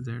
Z،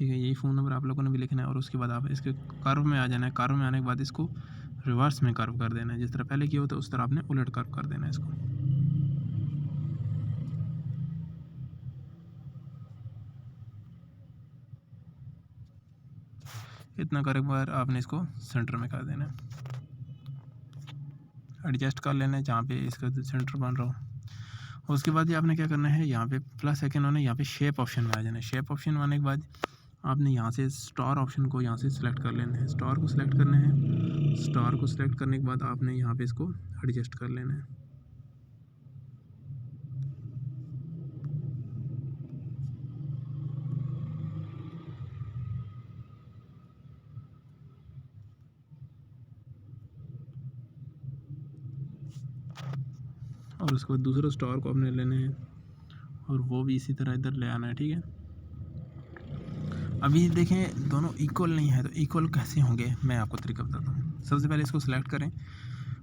ठीक है, यही फ़ोन नंबर आप लोगों ने भी लिखना है और उसके बाद आप इसके कर्व में आ जाना है। कर्व में आने के बाद इसको रिवर्स में कर्व कर देना है, जिस तरह पहले किया होता है उस तरह आपने उलट कर्व कर देना है इसको। इतना करने के बाद आपने इसको सेंटर में कर देना है, एडजस्ट कर लेना है जहाँ पे इसका सेंटर बन रहा हो। उसके बाद ये आपने क्या करना है, यहाँ पे प्लस आइकन होना है, यहाँ पे शेप ऑप्शन में आ जाना है। शेप ऑप्शन में आने के बाद आपने यहाँ से स्टार ऑप्शन को यहाँ से सिलेक्ट कर लेना है। स्टार को सिलेक्ट करना है। स्टार को सिलेक्ट करने के बाद आपने यहाँ पे इसको एडजस्ट कर लेना है। और उसके बाद दूसरा स्टार को आपने लेना है और वो भी इसी तरह इधर ले आना है, ठीक है। अभी देखें दोनों इक्वल नहीं है, तो इक्वल कैसे होंगे मैं आपको तरीका बताता हूँ। सबसे पहले इसको सिलेक्ट करें,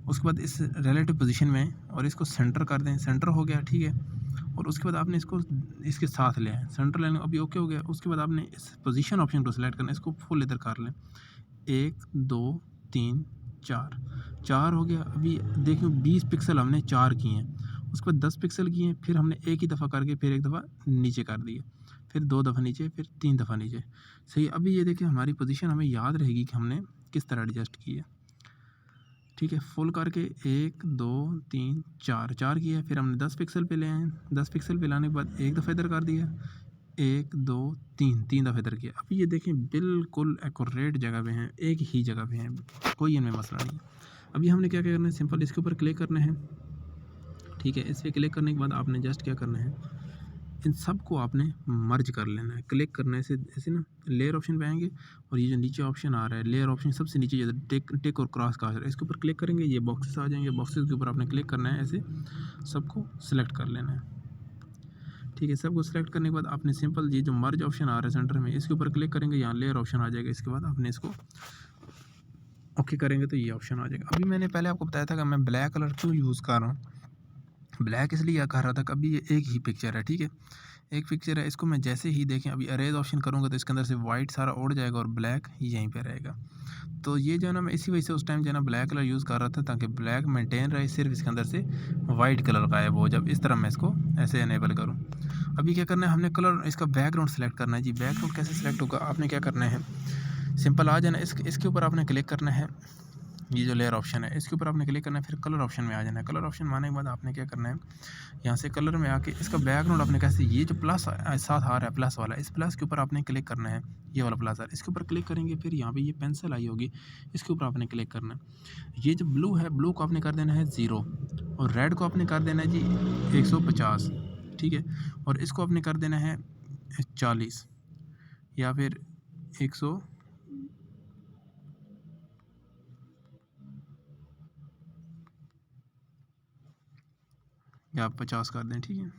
उसके बाद इस रिलेटिव पोजीशन में और इसको सेंटर कर दें। सेंटर हो गया, ठीक है। और उसके बाद आपने इसको इसके साथ ले आए, सेंटर लेने अभी ओके हो गया। उसके बाद आपने इस पोजीशन ऑप्शन को सिलेक्ट करना है, इसको फुल इधर कर लें। 1 2 3 4 4 हो गया। अभी देखिए 20 पिक्सल हमने 4 किए हैं, उसके बाद 10 पिक्सल किए हैं, फिर हमने एक ही दफ़ा करके फिर एक दफ़ा नीचे कर दिए, फिर 2 दफ़ा नीचे, फिर 3 दफ़ा नीचे। सही, अभी ये देखिए हमारी पोजीशन हमें याद रहेगी कि हमने किस तरह एडजस्ट की है, ठीक है। फुल करके 1 2 3 4 4 किया, फिर हमने 10 पिक्सल पे ले आए। 10 पिक्सल पे लाने के बाद एक दफ़ा इधर कर दिया, 1 2 3 3 दफ़ा इधर किया। अभी ये देखें बिल्कुल एक्यूरेट जगह पे हैं, एक ही जगह पे हैं, कोई इनमें मसला नहीं। अभी हमने क्या क्या करना है, सिंपल इसके ऊपर क्लिक करना है, ठीक है। इस पर क्लिक करने के बाद आपने जस्ट क्या करना है, इन सब को आपने मर्ज कर लेना है। क्लिक करने से ऐसे ना लेयर ऑप्शन पे आएंगे और ये जो नीचे ऑप्शन आ रहा है लेयर ऑप्शन सबसे नीचे जो टिक और क्रॉस का आ रहा है, इसके ऊपर क्लिक करेंगे, ये बॉक्सेस आ जाएंगे। बॉक्सेस के ऊपर आपने क्लिक करना है, ऐसे सबको सिलेक्ट कर लेना है, ठीक है। सबको सिलेक्ट करने के बाद आपने सिंपल ये जो मर्ज ऑप्शन आ रहा है सेंटर में, इसके ऊपर क्लिक करेंगे, यहाँ लेयर ऑप्शन आ जाएगा। इसके बाद आपने इसको ओके करेंगे तो ये ऑप्शन आ जाएगा। अभी मैंने पहले आपको बताया था कि मैं ब्लैक कलर क्यों यूज़ कर रहा हूँ। ब्लैक इसलिए कह रहा था कि अभी ये एक ही पिक्चर है, ठीक है, एक पिक्चर है। इसको मैं जैसे ही देखें अभी अरेज ऑप्शन करूँगा तो इसके अंदर से वाइट सारा उड़ जाएगा और ब्लैक यहीं पे रहेगा। तो ये जो है ना, मैं इसी वजह से उस टाइम जो है ना ब्लैक कलर यूज़ कर रहा था, ताकि ब्लैक मेंटेन रहे, सिर्फ इसके अंदर से वाइट कलर गायब हो जब इस तरह मैं इसको ऐसे इनेबल करूँ। अभी क्या करना है, हमने कलर इसका बैकग्राउंड सेलेक्ट करना है जी। बैकग्राउंड कैसे सेलेक्ट होगा, आपने क्या करना है, सिंपल आ जाना इसके ऊपर आपने क्लिक करना है, ये जो लेयर ऑप्शन है इसके ऊपर आपने क्लिक करना है, फिर कलर ऑप्शन में आ जाना है। कलर ऑप्शन में आने के बाद आपने क्या करना है, यहाँ से कलर में आके इसका बैकग्राउंड आपने कैसे, ये जो प्लस साथ आ रहा है प्लस वाला, इस प्लस के ऊपर आपने क्लिक करना है, ये वाला प्लस आ रहा है इसके ऊपर क्लिक करेंगे, फिर यहाँ पे ये पेंसिल आई होगी इसके ऊपर आपने क्लिक करना है। ये जो ब्लू है, ब्लू को आपने कर देना है 0 और रेड को आपने कर देना है जी 150, ठीक है। और इसको आपने कर देना है 40 या फिर 100 या आप 50 कर दें, ठीक है।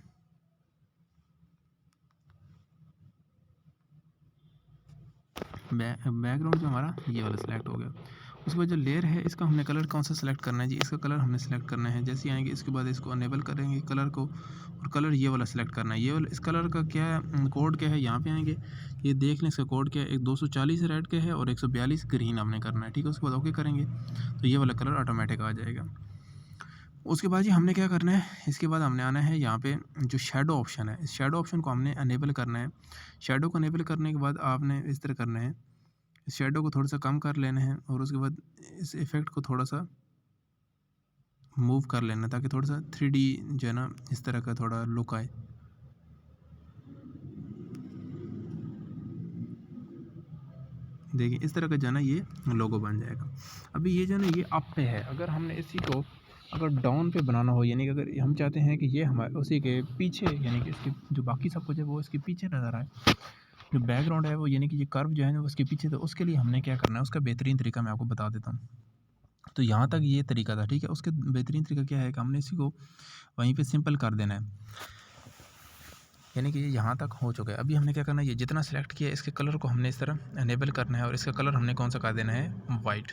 बैकग्राउंड जो हमारा ये वाला सेलेक्ट हो गया। उसके बाद जो लेयर है इसका हमने कलर कौन सा सेलेक्ट करना है जी, इसका कलर हमने सेलेक्ट करना है। जैसे ही आएंगे इसके बाद इसको अनेबल करेंगे कलर को, और कलर ये वाला सेलेक्ट करना है। ये वाला इस कलर का क्या है, कोड क्या है, यहाँ पे आएंगे ये देख लें इसका कोड क्या है। एक 240 रेड का है और 142 ग्रीन हमने करना है, ठीक है। उसके बाद ओके करेंगे तो ये वाला कलर ऑटोमेटिक आ जाएगा। उसके बाद जी हमने क्या करना है, इसके बाद हमने आना है यहाँ पे जो शेडो ऑप्शन है, इस शेडो ऑप्शन को हमने अनेबल करना है। शेडो को अनेबल करने के बाद आपने इस तरह करना है, इस शेडो को थोड़ा सा कम कर लेना है और उसके बाद इस इफ़ेक्ट को थोड़ा सा मूव कर लेना ताकि थोड़ा सा 3D जो है ना इस तरह का थोड़ा लुक आए। देखिए इस तरह का जो है ना ये लोगो बन जाएगा। अभी ये जो है ना ये अप पे है, अगर हमने इसी को अगर डाउन पे बनाना हो, यानी कि अगर हम चाहते हैं कि ये हमारे उसी के पीछे, यानी कि इसके जो बाकी सब कुछ है वो इसके पीछे नज़र आए, जो बैकग्राउंड है वो यानी कि ये कर्व जो है ना उसके पीछे, तो उसके लिए हमने क्या करना है, उसका बेहतरीन तरीका मैं आपको बता देता हूँ। तो यहाँ तक ये तरीका था, ठीक है। उसके बेहतरीन तरीका क्या है कि हमने इसी को वहीं पे सिंपल कर देना है, यानी कि ये यहाँ तक हो चुका है। अभी हमने क्या करना है, ये जितना सेलेक्ट किया है इसके कलर को हमने इस तरह अनेबल करना है और इसका कलर हमने कौन सा कर देना है, वाइट,